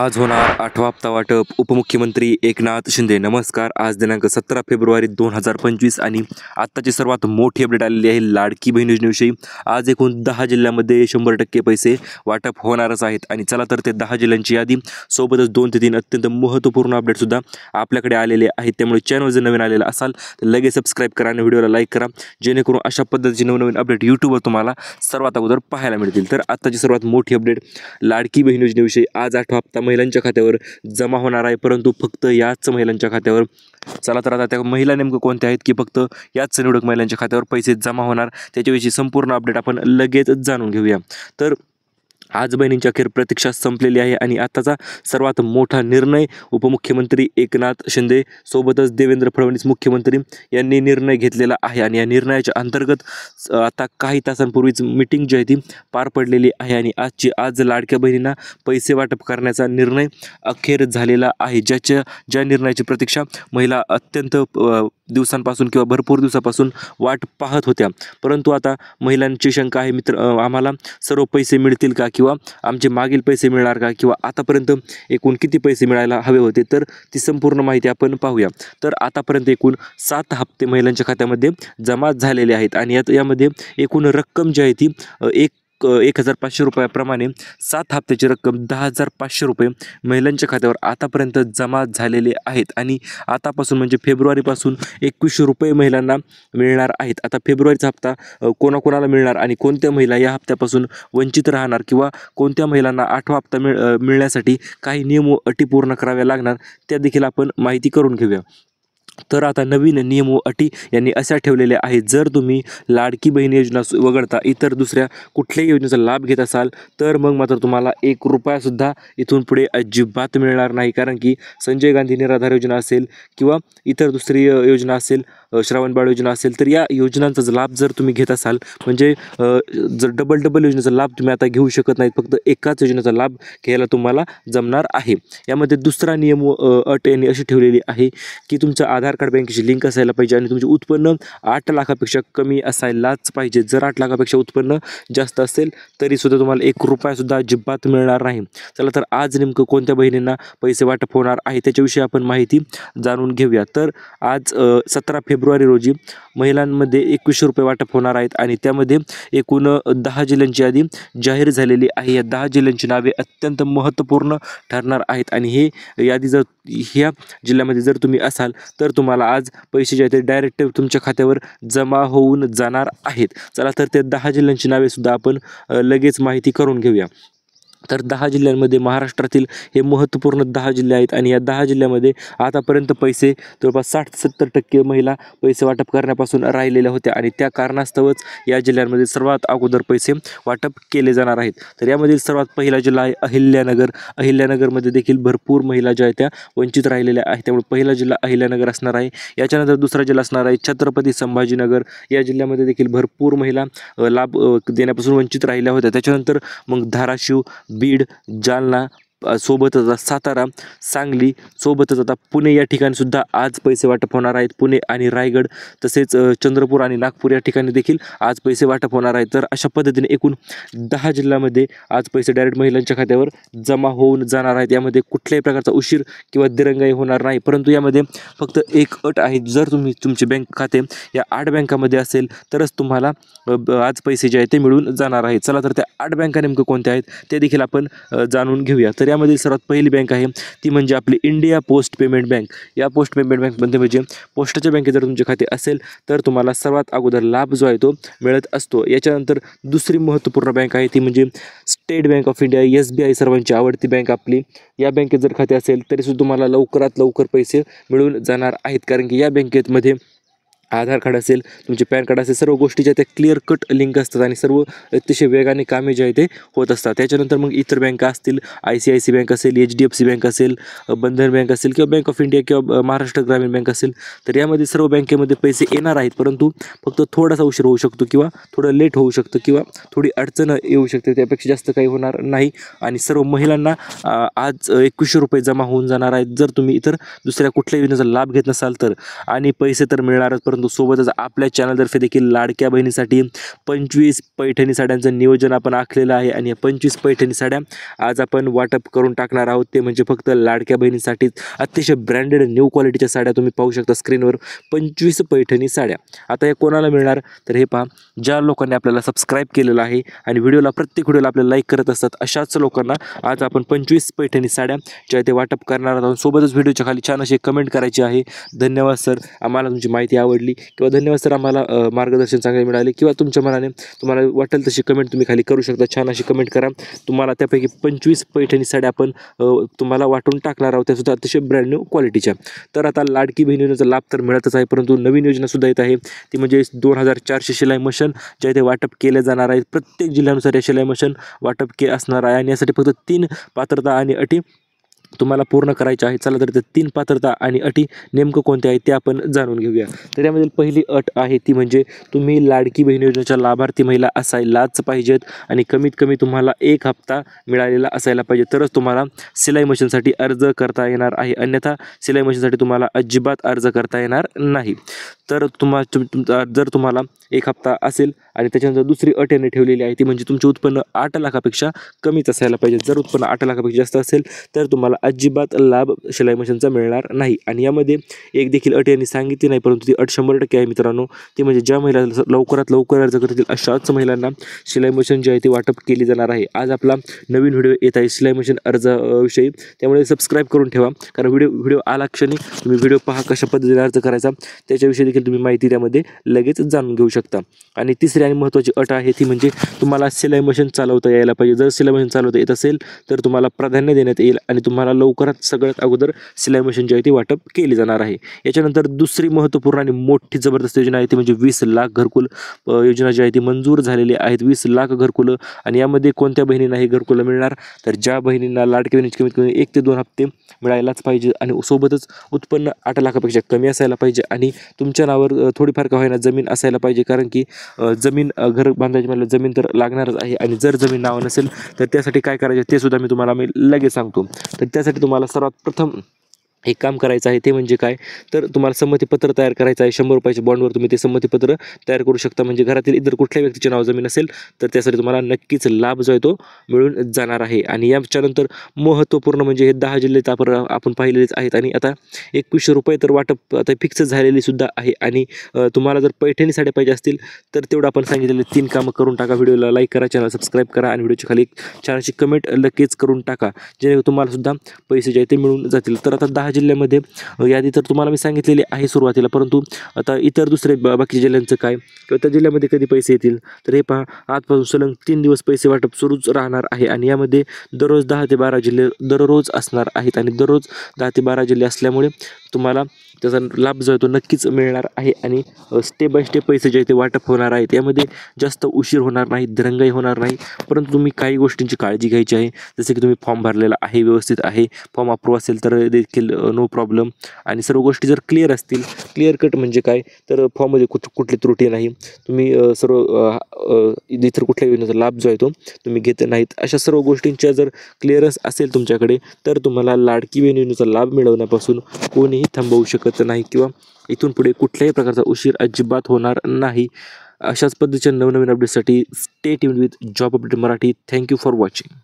आज होणार 8वा हप्ता वाटप. उपमुख्यमंत्री एकनाथ शिंदे. नमस्कार. आज दिनांक 17 फेब्रुवारी 2025 आणि आत्ताची सर्वात मोठी अपडेट आलेली आहे लाडकी बहीण योजनेविषयी. आज एकूण 10 जिल्ह्यामध्ये 100% पैसे वाटप होणारच आहेत आणि चला तर ते 10 जिल्ह्यांची यादी सोबतच 2 ते 3 अत्यंत महत्त्वपूर्ण अपडेटसुद्धा आपल्याकडे आलेले आहेत. त्यामुळे चॅनल जर नवीन आलेला असाल तर लगेच सबस्क्राईब करा आणि व्हिडिओला लाईक करा, जेणेकरून अशा पद्धतीचे नवनवीन अपडेट यूट्यूबवर तुम्हाला सर्वात अगोदर पाहायला मिळतील. तर आत्ताची सर्वात मोठी अपडेट लाडकी बहीण योजनेविषयी. आज 8वा हप्ता महिलांच्या खात्यावर जमा होणार आहे, परंतु फक्त याच महिलांच्या खात्यावर. चला तर आता त्या महिला नेमकं कोणत्या आहेत की फक्त याच निवडक महिलांच्या खात्यावर पैसे जमा होणार, त्याच्याविषयी संपूर्ण अपडेट आपण लगेच जाणून घेऊया. तर आज बहिणींची अखेर प्रतीक्षा संपलेली आहे आणि आताचा सर्वात मोठा निर्णय उपमुख्यमंत्री एकनाथ शिंदे सोबतच देवेंद्र फडणवीस मुख्यमंत्री यांनी निर्णय घेतलेला आहे आणि या निर्णयाच्या अंतर्गत आता काही तासांपूर्वीच मीटिंग जी आहे ती पार पडलेली आहे आणि आज लाडक्या बहिणींना पैसे वाटप करण्याचा निर्णय अखेर झालेला आहे. ज्या निर्णयाची प्रतीक्षा महिला अत्यंत दिवसांपासून किंवा भरपूर दिवसापासून वाट पाहत होत्या, परंतु आता महिलांची शंका आहे, आम्हाला सर्व पैसे मिळतील का किंवा आमचे मागील पैसे मिळणार का किंवा आतापर्यंत एकूण किती पैसे मिळायला हवे होते, तर ती संपूर्ण माहिती आपण पाहूया. तर आतापर्यंत एकूण 7 हप्ते महिलांच्या खात्यामध्ये जमा झालेले आहेत आणि यामध्ये एकूण रक्कम जी आहे ती 1,500 रुपयाप्रमाणे 7 हप्त्याची रक्कम 10,500 रुपये महिलांच्या खात्यावर आतापर्यंत जमा झालेले आहेत आणि आतापासून म्हणजे फेब्रुवारीपासून 2100 रुपये महिलांना मिळणार आहेत. आता फेब्रुवारीचा हप्ता कोणाकोणाला मिळणार आणि कोणत्या महिला या हप्त्यापासून वंचित राहणार किंवा कोणत्या महिलांना 8वा हप्ता मिळण्यासाठी काही नियम व अटी पूर्ण कराव्या लागणार, त्या देखील आपण माहिती करून घेऊया. तर आता नवीन नियम व अटी यांनी अशा ठेवलेल्या आहेत. जर तुम्ही लाडकी बहीण योजना वगळता इतर दुसऱ्या कुठल्याही योजनेचा लाभ घेत असाल तर मग मात्र तुम्हाला 1 रुपयासुद्धा इथून पुढे अजिबात मिळणार नाही. कारण की संजय गांधी निराधार योजना असेल किंवा इतर दुसरी योजना असेल, श्रावणबाळ योजना असेल, तर या योजनांचा लाभ जर तुम्ही घेत असाल म्हणजे जर डबल योजनेचा लाभ तुम्ही आता घेऊ शकत नाहीत, फक्त एकाच योजनेचा लाभ घ्यायला तुम्हाला जमणार आहे. यामध्ये दुसरा नियम व अट यांनी अशी ठेवलेली आहे की तुमचं आधार कार्ड बँकेची लिंक असायला पाहिजे आणि तुमचे उत्पन्न 8 लाखापेक्षा कमी असायलाच पाहिजे. जर 8 लाखापेक्षा उत्पन्न जास्त असेल तरीसुद्धा तुम्हाला 1 रुपयासुद्धा अजिबात मिळणार नाही. चला तर आज नेमकं कोणत्या बहिणींना पैसे वाटप होणार आहे त्याच्याविषयी आपण माहिती जाणून घेऊया. तर आज 17 फेब्रुवारी रोजी महिलांमध्ये 2100 रुपये वाटप होणार आहेत आणि त्यामध्ये एकूण 10 जिल्ह्यांची यादी जाहीर झालेली आहे. या 10 जिल्ह्यांची नावे अत्यंत महत्त्वपूर्ण ठरणार आहेत आणि हे यादी जर ह्या जिल्ह्यामध्ये जर तुम्ही असाल तर तुम्हाला आज पैसे जे आहेत ते डायरेक्ट तुमच्या खात्यावर जमा होऊन जाणार आहेत. चला तर त्या 10 जिल्ह्यांची नावेसुद्धा आपण लगेच माहिती करून घेऊया. तर 10 जिल्ह्यांमध्ये महाराष्ट्रातील हे महत्त्वपूर्ण 10 जिल्हे आहेत आणि या 10 जिल्ह्यामध्ये आतापर्यंत पैसे जवळपास 60-70% महिला पैसे वाटप करण्यापासून राहिलेल्या होत्या आणि त्या कारणास्तवच या जिल्ह्यांमध्ये सर्वात अगोदर पैसे वाटप केले जाणार आहेत. तर यामधील सर्वात पहिला जिल्हा आहे अहिल्यानगर. अहिल्यानगरमध्ये देखील भरपूर महिला ज्या आहेत त्या वंचित राहिलेल्या आहेत, त्यामुळे पहिला जिल्हा अहिल्यानगर असणार आहे. याच्यानंतर दुसरा जिल्हा असणार आहे छत्रपती संभाजीनगर. या जिल्ह्यामध्ये देखील भरपूर महिला लाभ देण्यापासून वंचित राहिल्या होत्या. त्याच्यानंतर मग धाराशिव, बीड, जालना, सोबतच सातारा, सांगली, सोबतच आता पुणे या ठिकाणी सुद्धा आज पैसे वाटप होणार आहेत. पुणे आणि रायगड तसेच चंद्रपूर आणि नागपूर या ठिकाणी देखील आज पैसे वाटप होणार आहेत. तर अशा पद्धतीने एकूण 10 जिल्ह्यामध्ये आज पैसे डायरेक्ट महिलांच्या खात्यावर जमा होऊन जाणार आहेत. यामध्ये कुठल्याही प्रकारचा उशीर किंवा दिरंगाई होणार नाही, परंतु यामध्ये फक्त एक अट आहे. जर तुम्ही तुमचे बँक खाते या 8 बँकामध्ये असेल तरच तुम्हाला आज पैसे जे आहेत ते मिळून जाणार आहेत. चला तर त्या 8 बँका नेमकं कोणत्या आहेत ते देखील आपण जाणून घेऊया. तर यामधील सर्वात पहिली बँक आहे ती म्हणजे आपली इंडिया पोस्ट पेमेंट बँक. या पोस्ट पेमेंट बँकमध्ये म्हणजे पोस्टाच्या बँकेत जर तुमचे खाते असेल तर तुम्हाला सर्वात अगोदर लाभ जो आहे तो मिळत असतो. याच्यानंतर दुसरी महत्त्वपूर्ण बँक आहे ती म्हणजे state bank of India, SBI सर्वांची आवडती बँक आपली. या बँकेत जर खाते असेल तरीसुद्धा तुम्हाला लवकरात लवकर पैसे मिळून जाणार आहेत, कारण की या बँकेमध्ये आधार कार्ड असेल, तुमचे पॅन कार्ड असेल, सर्व गोष्टीच्या त्या क्लिअर कट लिंक असतात आणि सर्व अतिशय वेगाने कामे जे आहे ते होत असतात. त्याच्यानंतर मग इतर बँका असतील, ICICI बँक असेल, HDFC बँक असेल, बंधन बँक असेल किंवा बँक ऑफ इंडिया किंवा महाराष्ट्र ग्रामीण बँक असेल, तर यामध्ये सर्व बँकेमध्ये पैसे येणार आहेत, परंतु फक्त थोडासा उशीर होऊ शकतो किंवा थोडं लेट होऊ शकतं किंवा थोडी अडचण येऊ शकते. त्यापेक्षा जास्त काही होणार नाही आणि सर्व महिलांना आज 2100 रुपये जमा होऊन जाणार आहेत. जर तुम्ही इतर दुसऱ्या कुठल्याही योजनेचा लाभ घेत नसाल तर, आणि पैसे तर मिळणारच, परंतु परंतु सोबतच आपल्या चॅनलतर्फे देखील लाडक्या बहिणीसाठी 25 पैठणी साड्यांचं नियोजन आपण आखलेलं आहे आणि या 25 पैठणी साड्या आज आपण वाटप करून टाकणार आहोत. ते म्हणजे फक्त लाडक्या बहिणीसाठीच अतिशय ब्रँडेड न्यू क्वालिटीच्या साड्या तुम्ही पाहू शकता स्क्रीनवर. 25 पैठणी साड्या आता हे कोणाला मिळणार तर हे पहा, ज्या लोकांनी आपल्याला सबस्क्राईब केलेलं आहे आणि प्रत्येक व्हिडिओला आपल्याला लाईक करत असतात अशाच लोकांना आज आपण 25 पैठणी साड्या ज्या ते वाटप करणार आहोत. सोबतच व्हिडिओच्या खाली छान अशी कमेंट करायची आहे, धन्यवाद सर आम्हाला तुमची माहिती आवडली, किंवा धन्यवाद सर आम्हाला मार्गदर्शन चांगले मिळाले, किंवा तुमच्या मनाने तुम्हाला वाटेल तशी कमेंट तुम्ही खाली करू शकता. छान अशी कमेंट करा. तुम्हाला त्यापैकी 25 पैठणी साड्या आपण तुम्हाला वाटून टाकणार आहोत, त्यासुद्धा अतिशय ब्रँड न्यू क्वालिटीच्या. तर आता लाडकी बहीण योजनेचा लाभ तर मिळतच आहे, परंतु नवीन योजनासुद्धा येत आहे. ती म्हणजे 2400 शिलाई मशीन ज्या इथे वाटप केले जाणार आहेत. प्रत्येक जिल्ह्यानुसार या शिलाई मशीन वाटप असणार आहे आणि यासाठी फक्त 3 पात्रता आणि अटी तुम्हाला पूर्ण करायचे आहे. चला तर 3 पात्रता आणि अटी नेमकं कोणत्या आहेत ते आपण जाणून घेऊया. तर यामधील पहिली अट आहे ती म्हणजे तुम्ही लाडकी बहीण योजनेच्या लाभार्थी महिला असायलाच पाहिजेत आणि कमीत कमी तुम्हाला 1 हप्ता मिळालेला असायला पाहिजे, तरच तुम्हाला सिलाई मशीनसाठी अर्ज करता येणार आहे. अन्यथा सिलाई मशीनसाठी तुम्हाला अजिबात अर्ज करता येणार नाही. तर जर तुम्हाला 1 हप्ता असेल आणि त्याच्यानंतर दुसरी अट याने ठेवलेली आहे ती म्हणजे तुमचे उत्पन्न 8 लाखापेक्षा कमीच असायला पाहिजे. जर उत्पन्न 8 लाखापेक्षा जास्त असेल तर तुम्हाला अजिबात लाभ शिलाई मशीनचा मिळणार नाही. आणि यामध्ये एक देखील अट यांनी सांगितली नाही, परंतु ती अट 100% आहे मित्रांनो. ती म्हणजे ज्या महिला लवकरात लवकर अर्ज करतील अशाच महिलांना शिलाई मशीन जी आहे ती वाटप केली जाणार आहे. आज आपला नवीन व्हिडिओ येत आहे शिलाई मशीन अर्जाविषयी, त्यामुळे सबस्क्राईब करून ठेवा, कारण व्हिडिओ आला क्षणी तुम्ही व्हिडिओ पहा कशा पद्धतीने अर्ज करायचा त्याच्याविषयी देखील तुम्ही माहिती त्यामध्ये लगेच जाणून घेऊ शकता. आणि तिसरी आणि महत्त्वाची अट आहे ती म्हणजे तुम्हाला सिलाई मशीन चालवता यायला पाहिजे. जर सिलाई मशीन चालवता येत असेल तर तुम्हाला प्राधान्य देण्यात येईल आणि तुम्हाला लवकरात सगळ्यात अगोदर सिलाई मशीन जी आहे ती वाटप केली जाणार आहे. याच्यानंतर दुसरी महत्त्वपूर्ण आणि मोठी जबरदस्त योजना आहे ती म्हणजे 20 लाख घरकुल योजना जी आहे ती मंजूर झालेली आहेत. 20 लाख घरकुलं. आणि यामध्ये कोणत्या बहिणींना हे घरकुलं मिळणार तर ज्या बहिणींना लाडकी बहिणीची कमीत कमी 1 ते 2 हप्ते मिळायलाच पाहिजे आणि सोबतच उत्पन्न 8 लाखापेक्षा कमी असायला पाहिजे आणि तुमच्या नावावर थोडीफार का होईना जमीन असायला पाहिजे, कारण की जमीन घर बांधायची म्हटलं जमीन तर लागणारच आहे. आणि जर जमीन नाव नसेल तर त्यासाठी काय करायचे ते सुद्धा मी तुम्हाला लगेच सांगतो. तर त्यासाठी तुम्हाला सर्वात प्रथम एक काम करायचं आहे ते म्हणजे काय तर तुम्हाला संमतीपत्र तयार करायचं आहे. 100 रुपयाच्या बॉन्डवर तुम्ही ते संमतीपत्र तयार करू शकता. म्हणजे घरातील इतर कुठल्याही व्यक्तीचे नाव जमीन असेल तर त्यासाठी तुम्हाला नक्कीच लाभ जो आहे तो मिळून जाणार आहे. आणि याच्यानंतर महत्त्वपूर्ण म्हणजे हे 10 जिल्हे आपण पाहिलेलेच आहेत आणि आता 2100 रुपये तर वाटप आता फिक्स झालेली सुद्धा आहे. आणि तुम्हाला जर पैठणी साड्या पाहिजे असतील तर तेवढं आपण सांगितलेले 3 कामं करून टाका. व्हिडिओला लाईक करा, चॅनल सबस्क्राईब करा आणि व्हिडिओच्या खाली छान अशी कमेंट लगेच करून टाका, जेणेकरून तुम्हाला सुद्धा पैसे जे आहे ते मिळून जातील. तर आता 10 जिल्ह्यामध्ये यादी तर तुम्हाला मी सांगितलेली आहे सुरुवातीला, परंतु आता इतर दुसरे बाकीच्या जिल्ह्यांचं काय किंवा त्या जिल्ह्यामध्ये कधी पैसे येतील तर हे पहा, आजपासून सलग 3 दिवस पैसे वाटप सुरूच राहणार आहे. आणि यामध्ये दररोज 10 ते 12 जिल्हे दररोज असणार आहेत आणि दररोज 10 ते 12 जिल्हे असल्यामुळे तुम्हाला त्याचा लाभ जो आहे तो नक्कीच मिळणार आहे. आणि स्टेप बाय स्टेप पैसे जे आहे ते वाटप होणार आहेत. यामध्ये जास्त उशीर होणार नाही, दिरंगाई होणार नाही, परंतु तुम्ही काही गोष्टींची काळजी घ्यायची आहे. जसे की तुम्ही फॉर्म भरलेला आहे, व्यवस्थित आहे, फॉर्म अप्रूव्ह असेल तर देखील नो प्रॉब्लेम. आणि सर्व गोष्टी जर क्लिअर असतील, क्लिअर कट म्हणजे काय तर फॉर्ममध्ये कुठली त्रुटी नाही, तुम्ही सर्व इतर कुठल्याही योजनेचा लाभ जो आहे तो तुम्ही घेत नाहीत, अशा सर्व गोष्टींच्या जर क्लिअरन्स असेल तुमच्याकडे तर तुम्हाला लाडकी बहीण योजनेचा लाभ मिळवण्यापासून कोणीही थांबवू शकत नाही किंवा इथून पुढे कुठल्याही प्रकारचा उशीर अजिबात होणार नाही. अशाच पद्धतीच्या नवनवीन अपडेटसाठी stay tuned with job update Marathi. Thank you for watching.